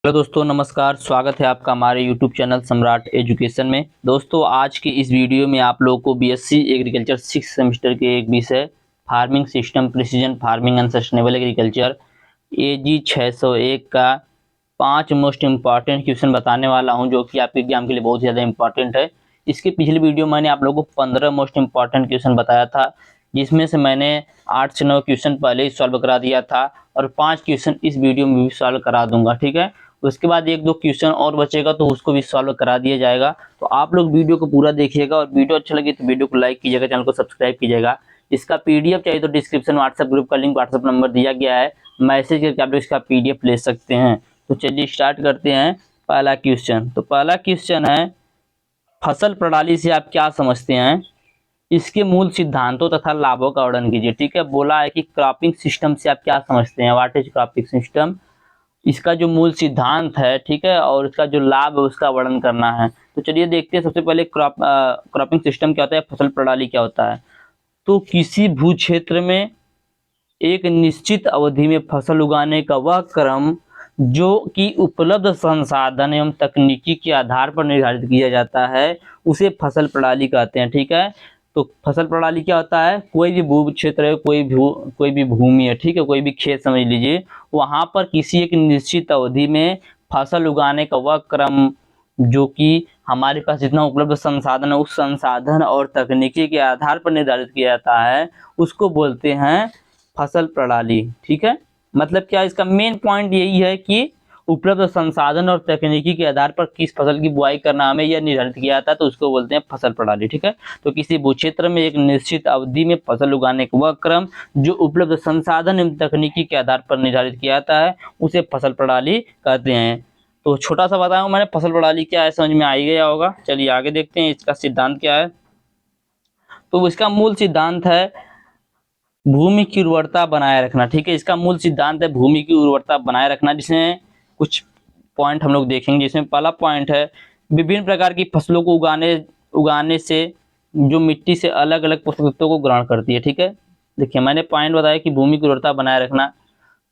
Hello दोस्तों, नमस्कार। स्वागत है आपका हमारे यूट्यूब चैनल सम्राट एजुकेशन में। दोस्तों, आज की इस वीडियो में आप लोगों को बीएससी एग्रीकल्चर 6 सेमेस्टर के एक विषय farming system, precision farming and sustainable agriculture AG 601 का 5 मोस्ट इम्पॉर्टेंट क्वेश्चन बताने वाला हूं, जो कि आपके एग्जाम के लिए बहुत ज़्यादा इंपॉर्टेंट है। इसके पिछली वीडियो मैंने आप लोगों को 15 मोस्ट इम्पॉर्टेंट क्वेश्चन बताया था, जिसमें से मैंने 8 से 9 क्वेश्चन पहले ही सॉल्व करा दिया था और 5 क्वेश्चन इस वीडियो में भी सॉल्व करा दूंगा। ठीक है, उसके बाद एक दो क्वेश्चन और बचेगा तो उसको भी सॉल्व करा दिया जाएगा। तो आप लोग वीडियो को पूरा देखिएगा और वीडियो अच्छा लगे तो वीडियो को लाइक कीजिएगा, चैनल को सब्सक्राइब कीजिएगा। इसका पीडीएफ चाहिए तो डिस्क्रिप्शन व्हाट्सएप ग्रुप का लिंक, व्हाट्सएप नंबर दिया गया है, मैसेज करके आप लोग इसका पीडीएफ ले सकते हैं। तो चलिए स्टार्ट करते हैं। पहला क्वेश्चन, तो पहला क्वेश्चन है, फसल प्रणाली से आप क्या समझते हैं? इसके मूल सिद्धांतों तथा लाभों का वर्णन कीजिए। ठीक है, बोला है कि क्रॉपिंग सिस्टम से आप क्या समझते हैं, व्हाट इज क्रॉपिंग सिस्टम, इसका जो मूल सिद्धांत है, ठीक है, और इसका जो लाभ है उसका वर्णन करना है। तो चलिए देखते हैं। सबसे पहले क्रॉपिंग सिस्टम क्या होता है, फसल प्रणाली क्या होता है। तो किसी भू क्षेत्र में एक निश्चित अवधि में फसल उगाने का वह क्रम जो कि उपलब्ध संसाधन एवं तकनीकी के आधार पर निर्धारित किया जाता है, उसे फसल प्रणाली कहते हैं। ठीक है, तो फसल प्रणाली क्या होता है, कोई भी भू क्षेत्र है, कोई भी भूमि है, ठीक है, कोई भी खेत समझ लीजिए, वहां पर किसी एक निश्चित अवधि में फसल उगाने का वह क्रम जो कि हमारे पास जितना उपलब्ध संसाधन है, उस संसाधन और तकनीकी के आधार पर निर्धारित किया जाता है, उसको बोलते हैं फसल प्रणाली। ठीक है, मतलब क्या, इसका मेन पॉइंट यही है कि उपलब्ध संसाधन और तकनीकी के आधार पर किस फसल की बुआई करना हमें यह निर्धारित किया जाता है, तो उसको बोलते हैं फसल प्रणाली। ठीक है, तो किसी भू क्षेत्र में एक निश्चित अवधि में फसल उगाने का वह क्रम जो उपलब्ध संसाधन एवं तकनीकी के आधार पर निर्धारित किया जाता है, उसे फसल प्रणाली कहते हैं। तो छोटा सा बताया मैंने, फसल प्रणाली क्या है समझ में आ ही गया होगा। चलिए आगे देखते हैं इसका सिद्धांत क्या है। तो इसका मूल सिद्धांत है भूमि की उर्वरता बनाए रखना। ठीक है, इसका मूल सिद्धांत है भूमि की उर्वरता बनाए रखना, जिसमें कुछ पॉइंट हम लोग देखेंगे। जिसमें पहला पॉइंट है, विभिन्न प्रकार की फसलों को उगाने से जो मिट्टी से अलग अलग पोषक तत्वों को ग्रहण करती है। ठीक है, देखिए मैंने पॉइंट बताया कि भूमि की उर्वरता बनाए रखना,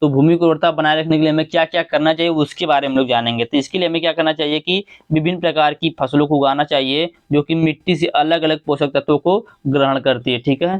तो भूमि की उर्वरता बनाए रखने के लिए हमें क्या क्या करना चाहिए उसके बारे में हम लोग जानेंगे। तो इसके लिए हमें क्या करना चाहिए कि विभिन्न प्रकार की फसलों को उगाना चाहिए जो कि मिट्टी से अलग अलग पोषक तत्वों को ग्रहण करती है। ठीक है,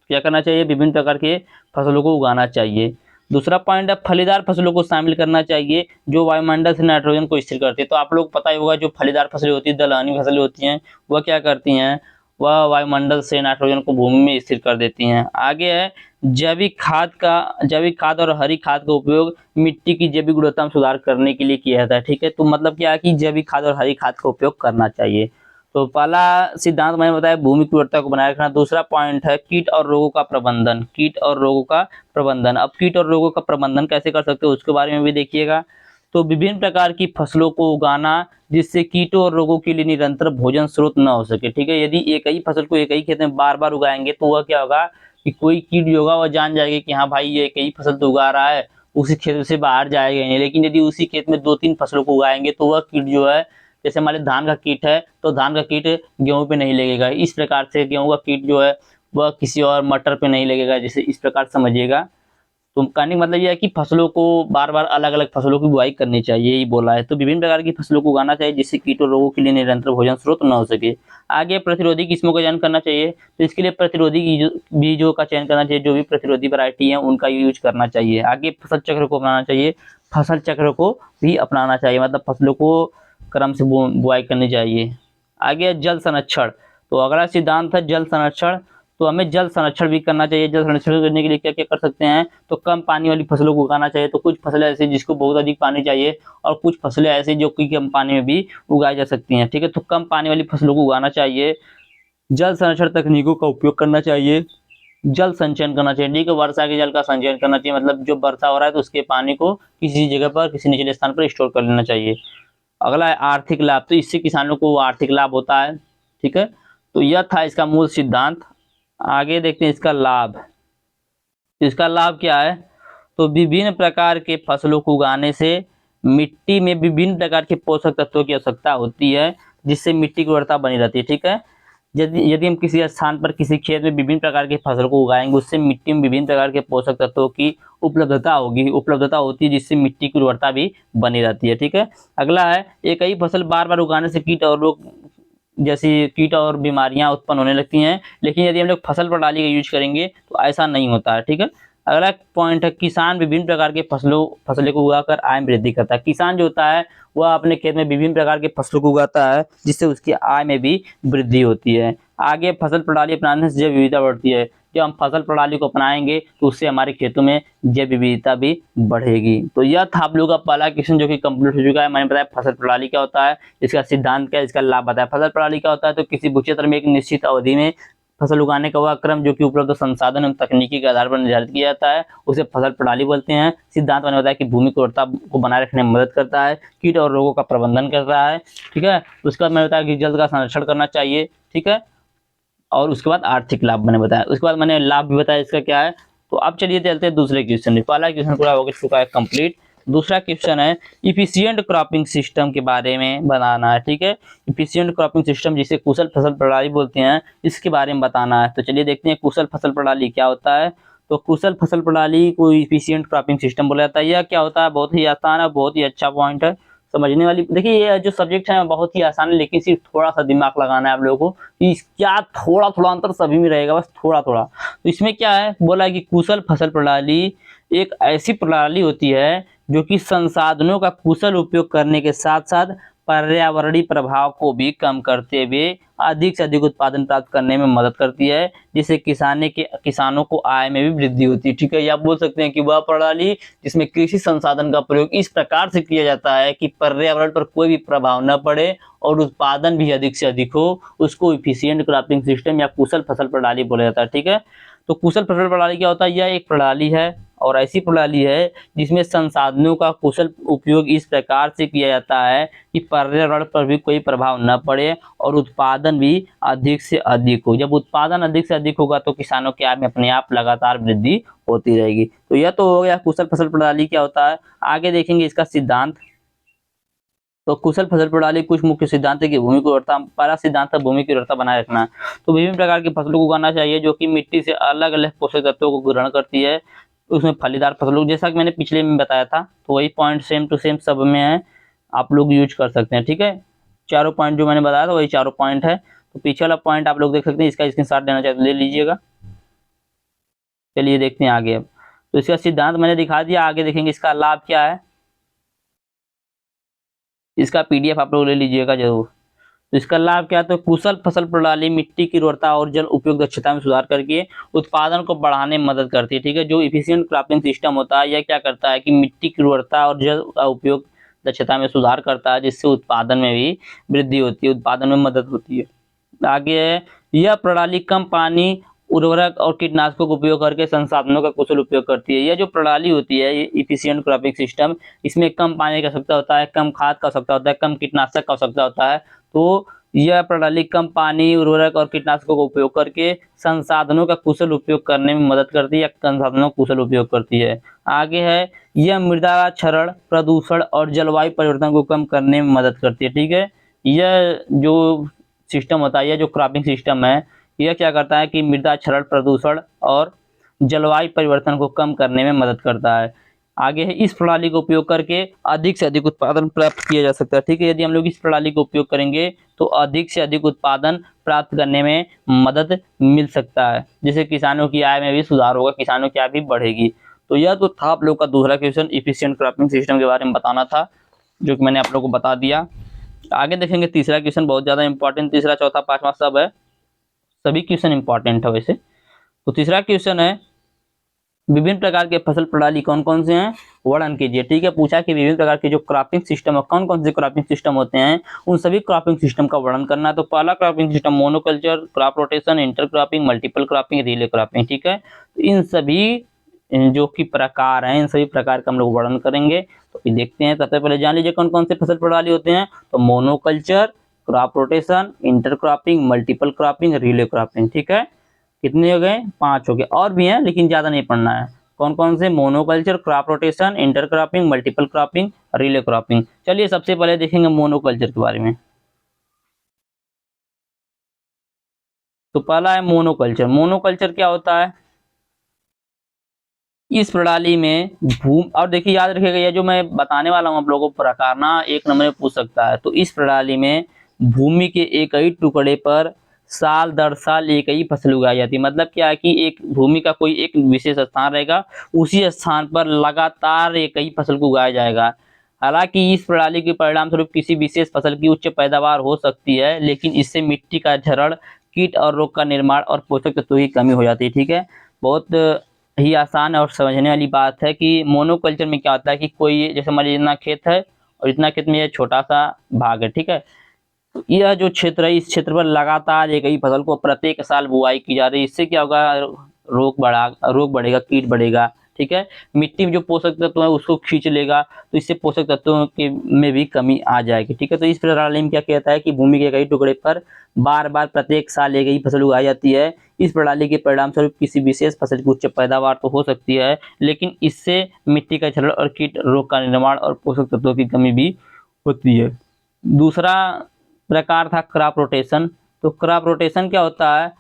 क्या करना चाहिए, विभिन्न प्रकार के फसलों को उगाना चाहिए। दूसरा पॉइंट है, फलीदार फसलों को शामिल करना चाहिए जो वायुमंडल से नाइट्रोजन को स्थिर करती है। तो आप लोग पता ही होगा, जो फलीदार फसलें होती है, दलहनी फसलें होती हैं, वह क्या करती हैं, वह वायुमंडल से नाइट्रोजन को भूमि में स्थिर कर देती हैं। आगे है, जैविक खाद और हरी खाद का उपयोग मिट्टी की जैविक गुणवत्ता में सुधार करने के लिए किया जाता है। ठीक है, तो मतलब क्या है कि जैविक खाद और हरी खाद का उपयोग करना चाहिए। तो पहला सिद्धांत मैंने बताया भूमि की उर्वरता को बनाए रखना। दूसरा पॉइंट है कीट और रोगों का प्रबंधन। कीट और रोगों का प्रबंधन, अब कीट और रोगों का प्रबंधन कैसे कर सकते हो उसके बारे में भी देखिएगा। तो विभिन्न प्रकार की फसलों को उगाना जिससे कीटों और रोगों के लिए निरंतर भोजन स्रोत न हो सके। ठीक है, यदि एक ही फसल को एक ही खेत में बार बार उगाएंगे तो वह क्या होगा कि कोई कीट जो होगा वह जान जाएगा कि हाँ भाई ये एक ही फसल तो उगा रहा है, उसी खेत से बाहर जाएगा नहीं। लेकिन यदि उसी खेत में 2-3 फसलों को उगाएंगे तो वह कीट जो है, जैसे हमारे धान का कीट है तो धान का कीट गेहूं पे नहीं लगेगा, इस प्रकार से गेहूं का कीट जो है वह किसी और मटर पे नहीं लगेगा, जैसे इस प्रकार समझिएगा। तो कहने का मतलब यह है कि फसलों को बार बार अलग अलग फसलों की बुआई करनी चाहिए, यही बोला है। तो विभिन्न प्रकार की फसलों को उगाना चाहिए जिससे कीटों रोगों के लिए निरंतर भोजन स्रोत न हो सके। आगे प्रतिरोधी किस्मों का चयन करना चाहिए, तो इसके लिए प्रतिरोधी बीजों का चयन करना चाहिए, जो भी प्रतिरोधी वैरायटी है उनका यूज करना चाहिए। आगे फसल चक्र को अपनाना चाहिए, फसल चक्र को भी अपनाना चाहिए, मतलब फसलों को क्रम से बुआई करनी चाहिए। आगे जल संरक्षण, तो अगला सिद्धांत है जल संरक्षण। तो हमें जल संरक्षण भी करना चाहिए। जल संरक्षण करने के लिए क्या क्या कर सकते हैं, तो कम पानी वाली फसलों को उगाना चाहिए। तो कुछ फसलें ऐसी जिसको बहुत अधिक पानी चाहिए और कुछ फसलें ऐसी जो कि कम पानी में भी उगाई जा सकती हैं। ठीक है, तो कम पानी वाली फसलों को उगाना चाहिए। जल संरक्षण तकनीकों का उपयोग करना चाहिए। जल संचयन करना चाहिए। ठीक है, वर्षा के जल का संचयन करना चाहिए, मतलब जो वर्षा हो रहा है तो उसके पानी को किसी जगह पर, किसी निचले स्थान पर स्टोर कर लेना चाहिए। अगला है आर्थिक लाभ, तो इससे किसानों को आर्थिक लाभ होता है। ठीक है, तो यह था इसका मूल सिद्धांत। आगे देखते हैं इसका लाभ। इसका लाभ क्या है, तो विभिन्न प्रकार के फसलों को उगाने से मिट्टी में विभिन्न प्रकार के पोषक तत्वों की आवश्यकता होती है जिससे मिट्टी की उर्वरता बनी रहती है। ठीक है, यदि यदि हम किसी स्थान पर किसी खेत में विभिन्न प्रकार की फसल को उगाएंगे, उससे मिट्टी में विभिन्न प्रकार के पोषक तत्वों की उपलब्धता होती है, जिससे मिट्टी की उर्वरता भी बनी रहती है। ठीक है, अगला है, एक ही फसल बार बार उगाने से कीट और रोग जैसी कीट और बीमारियां उत्पन्न होने लगती हैं, लेकिन यदि हम लोग फसल प्रणाली का यूज करेंगे तो ऐसा नहीं होता है। ठीक है, अगला पॉइंट है, किसान विभिन्न प्रकार के फसलों को उगाकर आय में वृद्धि करता है। किसान जो होता है वह अपने खेत में विभिन्न प्रकार के फसलों को उगाता है, जिससे उसकी आय में भी वृद्धि होती है। आगे, फसल प्रणाली अपनाने से जैव विविधता बढ़ती है। जब हम फसल प्रणाली को अपनाएंगे तो उससे हमारे खेतों में जैव विविधता भी बढ़ेगी। तो यह था आप लोगों का पहला क्वेश्चन जो कि कंप्लीट हो चुका है। मैंने बताया फसल प्रणाली क्या होता है, इसका सिद्धांत क्या है, इसका लाभ बताया। फसल प्रणाली क्या होता है, तो किसी क्षेत्र में एक निश्चित अवधि में फसल उगाने का वह क्रम जो कि उपलब्ध संसाधन एवं तकनीकी के आधार पर निर्धारित किया जाता है, उसे फसल प्रणाली बोलते हैं। सिद्धांत मैंने बताया कि भूमि की उर्वरता को बनाए रखने में मदद करता है, कीट और रोगों का प्रबंधन करता है। ठीक है, उसके बाद मैंने बताया कि जल का संरक्षण करना चाहिए। ठीक है, और उसके बाद आर्थिक लाभ मैंने बताया, उसके बाद मैंने लाभ भी बताया इसका क्या है। तो अब चलिए चलते हैं दूसरे क्वेश्चन में। पहला क्वेश्चन पूरा हो चुका है कंप्लीट। दूसरा क्वेश्चन है, इफिशिएंट क्रॉपिंग सिस्टम के बारे में बताना है। ठीक है, इफिशिएंट क्रॉपिंग सिस्टम जिसे कुशल फसल प्रणाली बोलते हैं, इसके बारे में बताना है। तो चलिए देखते हैं कुशल फसल प्रणाली क्या होता है। तो कुशल फसल प्रणाली को इफिशिएंट क्रॉपिंग सिस्टम बोला जाता है। यह क्या होता है, बहुत ही आसान है, बहुत ही अच्छा पॉइंट है समझने वाली। देखिए ये जो सब्जेक्ट है बहुत ही आसान है, लेकिन सिर्फ थोड़ा सा दिमाग लगाना है आप लोगों को कि क्या थोड़ा थोड़ा अंतर सभी में रहेगा, बस थोड़ा थोड़ा। तो इसमें क्या है, बोला है कि कुशल फसल प्रणाली एक ऐसी प्रणाली होती है जो कि संसाधनों का कुशल उपयोग करने के साथ साथ पर्यावरणीय प्रभाव को भी कम करते हुए अधिक से अधिक उत्पादन प्राप्त करने में मदद करती है, जिससे किसानों को आय में भी वृद्धि होती है। ठीक है, या आप बोल सकते हैं कि वह प्रणाली जिसमें कृषि संसाधन का प्रयोग इस प्रकार से किया जाता है कि पर्यावरण पर कोई भी प्रभाव न पड़े और उत्पादन भी अधिक से अधिक हो, उसको इफिशिएंट क्रॉपिंग सिस्टम या कुशल फसल प्रणाली बोला जाता है। ठीक है, तो कुशल फसल प्रणाली क्या होता है, यह एक प्रणाली है और ऐसी प्रणाली है जिसमें संसाधनों का कुशल उपयोग इस प्रकार से किया जाता है कि पर्यावरण पर भी कोई प्रभाव न पड़े और उत्पादन भी अधिक से अधिक हो। जब उत्पादन अधिक से अधिक होगा तो किसानों की आय में अपने आप लगातार वृद्धि होती रहेगी। तो यह तो हो गया कुशल फसल प्रणाली क्या होता है। आगे देखेंगे इसका सिद्धांत। तो कुशल फसल प्रणाली कुछ मुख्य सिद्धांत है कि भूमि की उर्वरता, पहला सिद्धांत है भूमि की उर्वरता बनाए रखना। तो विभिन्न प्रकार की फसलों को उगाना चाहिए जो कि मिट्टी से अलग अलग पोषक तत्वों को ग्रहण करती है। उसमें फलीदार फसलों, जैसा कि मैंने पिछले में बताया था, तो वही पॉइंट सेम टू सेम सब में है, आप लोग यूज कर सकते हैं। ठीक है, चारों पॉइंट जो मैंने बताया था वही चारों पॉइंट है। तो पीछे वाला पॉइंट आप लोग देख सकते हैं, इसका स्क्रीनशॉट लेना चाहे तो ले लीजिएगा। चलिए देखते हैं आगे। अब तो इसका सिद्धांत मैंने दिखा दिया, आगे देखेंगे इसका लाभ क्या है। इसका पीडीएफ आप लोग ले लीजिएगा जरूर। तो इसका लाभ क्या है, तो कुशल फसल प्रणाली मिट्टी की उर्वरता और जल उपयोग दक्षता में सुधार करके उत्पादन को बढ़ाने में मदद करती है। ठीक है, जो इफिशिएंट क्रॉपिंग सिस्टम होता है यह क्या करता है कि मिट्टी की उर्वरता और जल का उपयोग दक्षता में सुधार करता है, जिससे उत्पादन में भी वृद्धि होती है, उत्पादन में मदद होती है। आगे है, यह प्रणाली कम पानी, उर्वरक और कीटनाशकों का उपयोग करके संसाधनों का कुशल उपयोग करती है। यह जो प्रणाली होती है, ये इफिशिएंट क्रॉपिंग सिस्टम, इसमें कम पानी की आवश्यकता होता है, कम खाद का आवश्यकता होता है, कम कीटनाशक का आवश्यकता होता है। तो यह प्रणाली कम पानी, उर्वरक और कीटनाशकों का उपयोग करके संसाधनों का कुशल उपयोग करने में मदद करती है या संसाधनों का कुशल उपयोग करती है। आगे है, यह मृदा क्षरण, प्रदूषण और जलवायु परिवर्तन को कम करने में मदद करती है। ठीक है, यह जो सिस्टम होता है, यह जो क्रॉपिंग सिस्टम है, यह क्या करता है कि मृदा क्षरण, प्रदूषण और जलवायु परिवर्तन को कम करने में मदद करता है। आगे है, इस प्रणाली का उपयोग करके अधिक से अधिक उत्पादन प्राप्त किया जा सकता है। ठीक है, यदि हम लोग इस प्रणाली का उपयोग करेंगे तो अधिक से अधिक उत्पादन प्राप्त करने में मदद मिल सकता है, जिससे किसानों की आय में भी सुधार होगा, किसानों की आय भी बढ़ेगी। तो यह तो था आप लोग का दूसरा क्वेश्चन, इफिशिएंट क्रॉपिंग सिस्टम के बारे में बताना था, जो कि मैंने आप लोग को बता दिया। आगे देखेंगे तीसरा क्वेश्चन, बहुत ज्यादा इंपॉर्टेंट, तीसरा चौथा पांचवा सब है, सभी क्वेश्चन इंपॉर्टेंट है वैसे। तो तीसरा क्वेश्चन है, विभिन्न प्रकार के फसल प्रणाली कौन कौन से हैं, वर्णन कीजिए। ठीक है, पूछा कि विभिन्न प्रकार के जो क्रॉपिंग सिस्टम है, कौन कौन से क्रॉपिंग सिस्टम होते हैं, उन सभी क्रॉपिंग सिस्टम का वर्णन करना है। तो पहला cropping system monoculture, crop rotation, inter cropping, multiple cropping, relay cropping. ठीक है, तो इन सभी जो कि प्रकार हैं, इन सभी प्रकार का हम लोग वर्णन करेंगे। तो फिर देखते हैं, सबसे पहले जान लीजिए कौन कौन से फसल प्रणाली होते हैं। तो monoculture, crop rotation, inter cropping, multiple cropping, relay cropping. ठीक है, कितने हो गए, 5 हो गए, और भी हैं लेकिन ज्यादा नहीं पढ़ना है। कौन कौन से, monoculture, crop rotation, inter cropping, multiple cropping, relay cropping. चलिए सबसे पहले देखेंगे मोनोकल्चर के बारे में। तो पहला है मोनोकल्चर। मोनोकल्चर क्या होता है? इस प्रणाली में भूमि, और देखिए याद रखिएगा ये जो मैं बताने वाला हूँ आप लोगों को प्रकार ना, एक नंबर में पूछ सकता है। तो इस प्रणाली में भूमि के एक ही टुकड़े पर साल दर साल एक ही फसल उगाई जाती है। मतलब क्या है कि एक भूमि का कोई एक विशेष स्थान रहेगा, उसी स्थान पर लगातार एक ही फसल को उगाया जाएगा। हालांकि इस प्रणाली के परिणाम स्वरूप किसी विशेष फसल की उच्च पैदावार हो सकती है, लेकिन इससे मिट्टी का क्षरण, कीट और रोग का निर्माण और पोषक तत्वों की कमी हो जाती है। ठीक है, बहुत ही आसान और समझने वाली बात है कि मोनोकल्चर में क्या होता है कि कोई, जैसे मान लीजिए इतना खेत है और इतना खेत में ये छोटा सा भाग है। ठीक है, तो यह जो क्षेत्र है, इस क्षेत्र पर लगातार एक ही फसल को प्रत्येक साल बुआई की जा रही है। इससे क्या होगा? रोग बढ़ेगा, कीट बढ़ेगा। ठीक है, मिट्टी में जो पोषक तत्व है उसको खींच लेगा, तो इससे पोषक तत्वों के में भी कमी आ जाएगी। ठीक है, तो इस प्रणाली में क्या कहता है कि भूमि के कई टुकड़े पर बार बार प्रत्येक साल एक ही फसल उगाई जाती है। इस प्रणाली के परिणाम स्वरूप किसी विशेष फसल की उच्च पैदावार तो हो सकती है, लेकिन इससे मिट्टी का क्षरण और कीट रोग का निर्माण और पोषक तत्वों की कमी भी होती है। दूसरा प्रकार था क्रॉप रोटेशन। तो क्रॉप रोटेशन क्या होता है?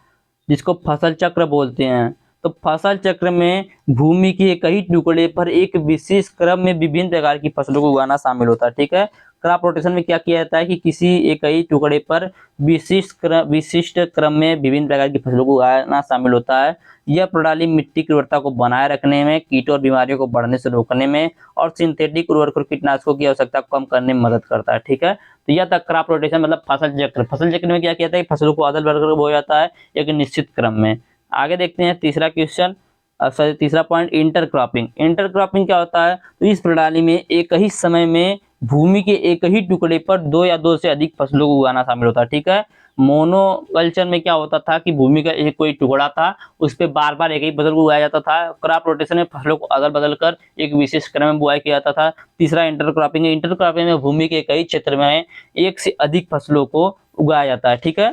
जिसको फसल चक्र बोलते हैं। तो फसल चक्र में भूमि के एक ही टुकड़े पर एक विशेष क्रम में विभिन्न प्रकार की फसलों को उगाना शामिल होता है। ठीक है, क्रॉप रोटेशन में क्या किया जाता है कि किसी एक ही टुकड़े पर विशिष्ट क्रम में विभिन्न प्रकार की फसलों को उगाना शामिल होता है। यह प्रणाली मिट्टी की उर्वरता को बनाए रखने में, कीटों और बीमारियों को बढ़ने से रोकने में और सिंथेटिक उर्वरक और कीटनाशकों की आवश्यकता को कम करने में मदद करता है। ठीक है, तो यह था क्रॉप रोटेशन मतलब फसल चक्र। फसल चक्र में क्या किया जाता है? फसलों को अदल बदल कर बोया जाता है एक निश्चित क्रम में। आगे देखते हैं तीसरा क्वेश्चन, सॉरी तीसरा point, inter cropping. Inter cropping क्या होता है? तो इस प्रणाली में एक ही समय में भूमि के एक ही टुकड़े पर दो या दो से अधिक फसलों को उगाना शामिल होता है। ठीक है, मोनोकल्चर में क्या होता था कि भूमि का एक कोई टुकड़ा था, उस पर बार बार एक ही फसल को उगाया जाता था। क्रॉप रोटेशन में फसलों को अदल बदल कर एक विशेष क्रम में बुआई किया जाता था। तीसरा इंटर क्रॉपिंग है। इंटर क्रॉपिंग में भूमि के कई क्षेत्र में एक से अधिक फसलों को उगाया जाता है। ठीक है,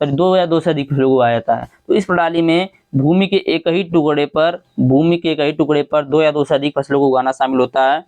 सॉरी दो या दो से अधिक फसलों को उगाया जाता है। तो इस प्रणाली में भूमि के एक ही टुकड़े पर दो या दो से अधिक फसलों को उगाना शामिल होता है।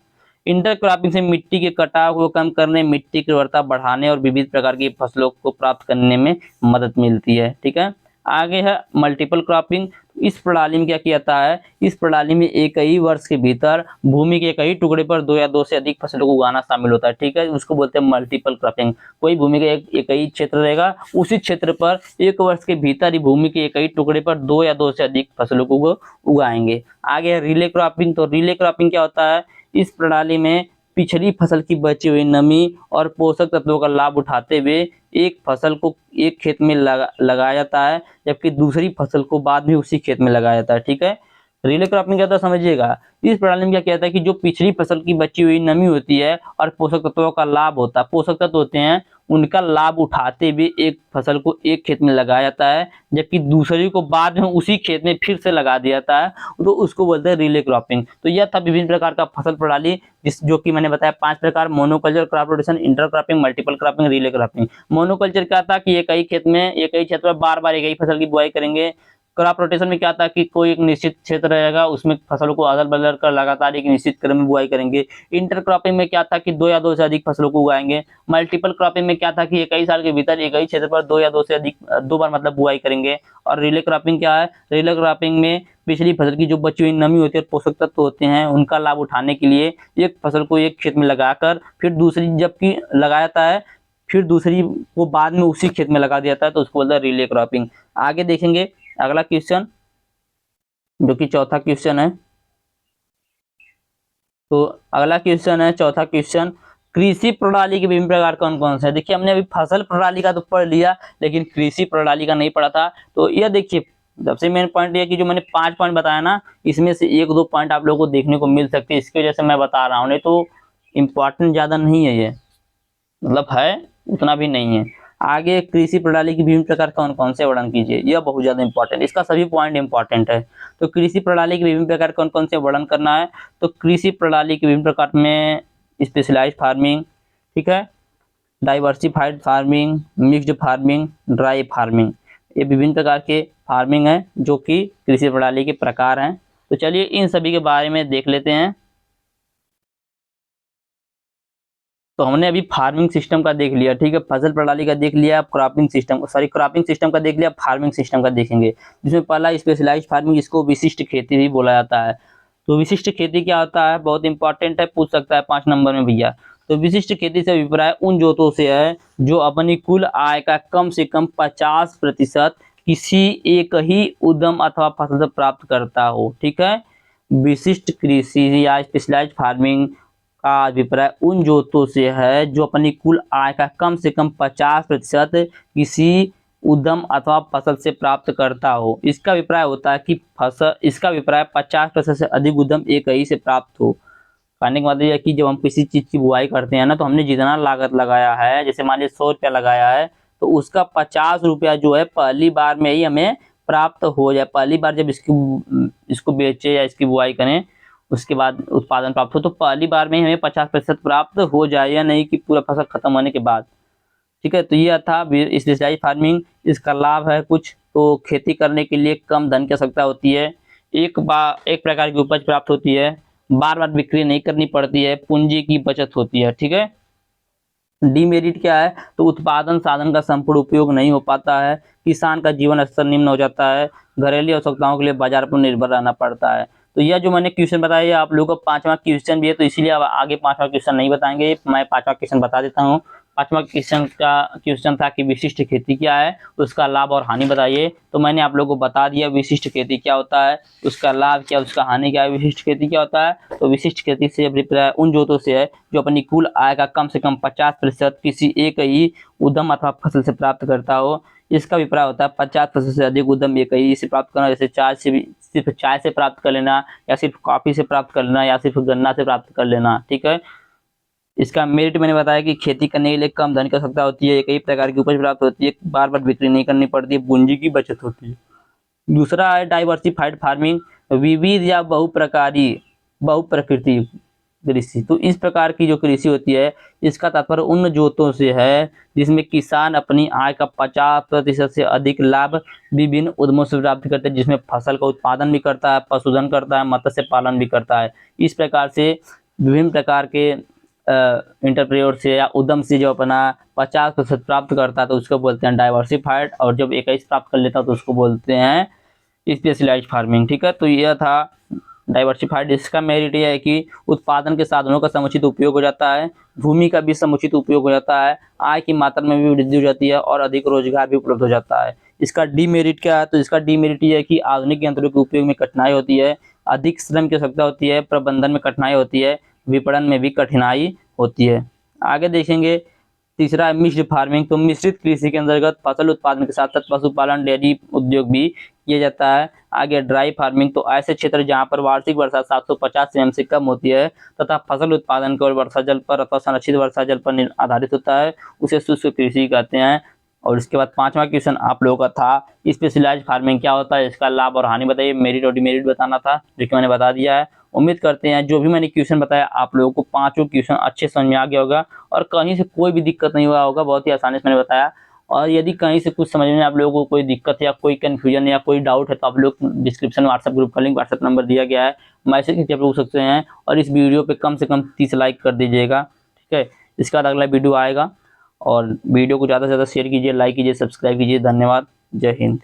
इंटरक्रॉपिंग से मिट्टी के कटाव को कम करने, मिट्टी की उर्वरता बढ़ाने और विविध प्रकार की फसलों को प्राप्त करने में मदद मिलती है। ठीक है, आगे है मल्टीपल क्रॉपिंग। इस प्रणाली में क्या किया जाता है? इस प्रणाली में एक ही वर्ष के भीतर भूमि के एक ही टुकड़े पर दो या दो से अधिक फसलों को उगाना शामिल होता है। ठीक है, उसको बोलते हैं मल्टीपल क्रॉपिंग। कोई भूमि का एक ही क्षेत्र रहेगा, उसी क्षेत्र पर एक वर्ष के भीतर ही भूमि के एक ही टुकड़े पर दो या दो से अधिक फसलों को उगाएंगे। आगे है रिले क्रॉपिंग। तो रिले क्रॉपिंग क्या होता है? इस प्रणाली में पिछली फसल की बची हुई नमी और पोषक तत्वों का लाभ उठाते हुए एक फसल को एक खेत में लगाया जाता है, जबकि दूसरी फसल को बाद में उसी खेत में लगाया जाता है। ठीक है, रिले क्रॉपिंग क्या होता है समझिएगा। इस प्रणाली में क्या कहता है कि जो पिछली फसल की बची हुई नमी होती है और पोषक तत्वों का लाभ होता है, पोषक तत्व होते हैं, उनका लाभ उठाते हुए एक फसल को एक खेत में लगाया जाता है, जबकि दूसरी को बाद में उसी खेत में फिर से लगा दिया जाता है, तो उसको बोलते हैं रिले क्रॉपिंग। तो यह था विभिन्न प्रकार का फसल प्रणाली, जो कि मैंने बताया 5 प्रकार: monoculture, crop rotation, inter cropping, multiple cropping, relay cropping. Monoculture क्या था कि एक ही खेत में एक ही क्षेत्र में बार बार एक ही फसल की बुआई करेंगे। क्रॉप रोटेशन में क्या था कि कोई एक निश्चित क्षेत्र रहेगा, उसमें फसलों को अदल बदल कर लगातार एक निश्चित क्रम में बुआई करेंगे। इंटर क्रॉपिंग में क्या था कि दो या दो से अधिक फसलों को उगाएंगे। मल्टीपल क्रॉपिंग में क्या था कि एक ही साल के भीतर एक ही क्षेत्र पर दो या दो से अधिक, दो बार मतलब बुआई करेंगे। और रिले क्रॉपिंग क्या है? रिले क्रॉपिंग में पिछली फसल की जो बची हुई नमी होती है, पोषक तत्व होते हैं, उनका लाभ उठाने के लिए एक फसल को एक खेत में लगाकर फिर दूसरी जबकि लगाया जाता है, फिर दूसरी को बाद में उसी खेत में लगा दिया जाता है, तो उसको बोलता है रिले क्रॉपिंग। आगे देखेंगे अगला क्वेश्चन, जो कि चौथा क्वेश्चन है। तो अगला क्वेश्चन है, चौथा क्वेश्चन, कृषि प्रणाली के विभिन्न प्रकार कौन कौन से हैं? देखिए हमने अभी फसल प्रणाली का तो पढ़ लिया, लेकिन कृषि प्रणाली का नहीं पढ़ा था। तो यह देखिए सबसे मेन पॉइंट ये कि जो मैंने 5 पॉइंट बताया ना, इसमें से एक दो पॉइंट आप लोगों को देखने को मिल सकते हैं, इसकी वजह से मैं बता रहा हूँ, नहीं तो इम्पोर्टेंट ज़्यादा नहीं है ये, मतलब है उतना भी नहीं है। आगे कृषि प्रणाली के विभिन्न प्रकार कौन कौन से वर्णन कीजिए, यह बहुत ज्यादा इंपॉर्टेंट, इसका सभी पॉइंट इंपॉर्टेंट है। तो कृषि प्रणाली के विभिन्न प्रकार कौन कौन से वर्णन करना है। तो कृषि प्रणाली के विभिन्न प्रकार में स्पेशलाइज्ड फार्मिंग, ठीक है, diversified farming, mixed farming, dry farming, ये विभिन्न प्रकार के फार्मिंग है जो कि कृषि प्रणाली के प्रकार हैं। तो चलिए इन सभी के बारे में देख लेते हैं। तो हमने अभी फार्मिंग सिस्टम का देख लिया, ठीक है, फसल प्रणाली का देख लिया, क्रॉपिंग सिस्टम क्रॉपिंग सिस्टम का देख लिया, फार्मिंग सिस्टम का देखेंगे, जिसमें पहला स्पेशलाइज्ड फार्मिंग, जिसको विशिष्ट खेती भी बोला जाता है। तो विशिष्ट खेती क्या होता है, बहुत इंपॉर्टेंट है, पूछ सकता है 5 नंबर में भैया। तो विशिष्ट खेती से अभिप्राय उन जोतों से है जो अपनी कुल आय का कम से कम 50% किसी एक ही उद्यम अथवा फसल से प्राप्त करता हो, ठीक है। विशिष्ट कृषि या स्पेशलाइज्ड फार्मिंग का अभिप्राय उन जोतों से है जो अपनी कुल आय का कम से कम 50% किसी उद्यम अथवा फसल से प्राप्त करता हो। इसका अभिप्राय होता है कि इसका अभिप्राय 50% से अधिक उद्यम एक ही से प्राप्त हो। कहने का मतलब यह कि जब हम किसी चीज की बुआई करते हैं ना, तो हमने जितना लागत लगाया है, जैसे मान लीजिए 100 रुपया लगाया है, तो उसका 50 रुपया जो है पहली बार में ही हमें प्राप्त हो जाए। पहली बार जब इसको बेचे या इसकी बुआई करें, उसके बाद उत्पादन प्राप्त हो, तो पहली बार में ही हमें 50% प्राप्त हो जाए, या नहीं कि पूरा फसल खत्म होने के बाद, ठीक है। तो यह था स्पेशलाइज्ड फार्मिंग। इसका लाभ है कुछ, तो खेती करने के लिए कम धन की आवश्यकता होती है, एक प्रकार की उपज प्राप्त होती है, बार बार बिक्री नहीं करनी पड़ती है, पूंजी की बचत होती है, ठीक है। डीमेरिट क्या है, तो उत्पादन साधन का संपूर्ण उपयोग नहीं हो पाता है, किसान का जीवन स्तर निम्न हो जाता है, घरेलू आवश्यकताओं के लिए बाजार पर निर्भर रहना पड़ता है। तो यह जो मैंने क्वेश्चन बताया, आप लोगों को 5वां क्वेश्चन भी है, तो इसीलिए अब आगे 5वां क्वेश्चन नहीं बताएंगे, मैं 5वां क्वेश्चन बता देता हूँ। 5वां क्वेश्चन था कि विशिष्ट खेती क्या है, उसका लाभ और हानि बताइए। तो मैंने आप लोगों को बता दिया विशिष्ट खेती क्या होता है, उसका लाभ क्या, उसका हानि क्या है। विशिष्ट खेती क्या होता है, तो विशिष्ट खेती से अभिप्राय उन जोतों से है जो अपनी कुल आय का कम से कम 50% किसी एक ही उद्यम अथवा फसल से प्राप्त करता हो। इसका अभिप्राय होता है 50% से अधिक उद्यम एक ही से प्राप्त करना, जैसे सिर्फ चाय से प्राप्त कर लेना, या सिर्फ कॉफी से प्राप्त कर लेना, या सिर्फ गन्ना से प्राप्त कर लेना, ठीक है। इसका मेरिट मैंने बताया कि खेती करने के लिए कम धन की आवश्यकता होती है, एक ही प्रकार की उपज प्राप्त होती है, बार बार बिक्री नहीं करनी पड़ती है, पूंजी की बचत होती है। दूसरा है डाइवर्सिफाइड फार्मिंग, विविध या बहुप्रकृति कृषि। तो इस प्रकार की जो कृषि होती है, इसका तात्पर्य उन जोतों से है जिसमें किसान अपनी आय का 50% से अधिक लाभ विभिन्न उद्यमों से प्राप्त करते हैं, जिसमें फसल का उत्पादन भी करता है, पशुधन करता है, मत्स्य पालन भी करता है। इस प्रकार से विभिन्न प्रकार के इंटरप्रेन्योर से या उद्यम से जो अपना 50% प्राप्त करता है, तो उसको बोलते हैं डाइवर्सिफाइड, और जब 21 प्राप्त कर लेता है तो उसको बोलते हैं स्पेशलाइज्ड फार्मिंग, ठीक है। तो यह था डाइवर्सिफाइड। इसका मेरिट यह है कि उत्पादन के साधनों का समुचित उपयोग हो जाता है, भूमि का भी समुचित उपयोग हो जाता है, आय की मात्रा में भी वृद्धि हो जाती है, और अधिक रोजगार भी उपलब्ध हो जाता है। इसका डीमेरिट क्या है, तो इसका डीमेरिट यह है कि आधुनिक यंत्रों के उपयोग में कठिनाई होती है, अधिक श्रम की आवश्यकता होती है, प्रबंधन में कठिनाई होती है, विपणन में भी कठिनाई होती है। आगे देखेंगे, तीसरा है मिश्र फार्मिंग। तो मिश्रित कृषि के अंतर्गत फसल उत्पादन के साथ साथ पशुपालन, डेयरी उद्योग भी किया जाता है। आगे ड्राई फार्मिंग, तो ऐसे क्षेत्र जहां पर वार्षिक वर्षा 750 सेमी से कम होती है तथा फसल उत्पादन केवल वर्षा जल पर अथवा संरक्षित वर्षा जल पर आधारित होता है, उसे शुष्क कृषि कहते हैं। और इसके बाद 5वां क्वेश्चन आप लोगों का था स्पेशलाइज्ड फार्मिंग क्या होता है, इसका लाभ और हानि बताइए। मेरिट और डिमेरिट बताना था, जो कि मैंने बता दिया है। उम्मीद करते हैं जो भी मैंने क्वेश्चन बताया आप लोगों को पांचों क्वेश्चन अच्छे समझ में आ गया होगा, और कहीं से कोई भी दिक्कत नहीं हुआ होगा, बहुत ही आसानी से मैंने बताया। और यदि कहीं से कुछ समझ में आप लोगों को कोई दिक्कत या कोई कन्फ्यूजन या कोई डाउट है, तो आप लोग डिस्क्रिप्शन व्हाट्सएप ग्रुप का लिंक, व्हाट्सएप नंबर दिया गया है, मैसेज करके पूछ सकते हैं। और इस वीडियो पे कम से कम 30 लाइक कर दीजिएगा, ठीक है। इसके बाद अगला वीडियो आएगा, और वीडियो को ज़्यादा से ज़्यादा शेयर कीजिए, लाइक कीजिए, सब्सक्राइब कीजिए। धन्यवाद, जय हिंद।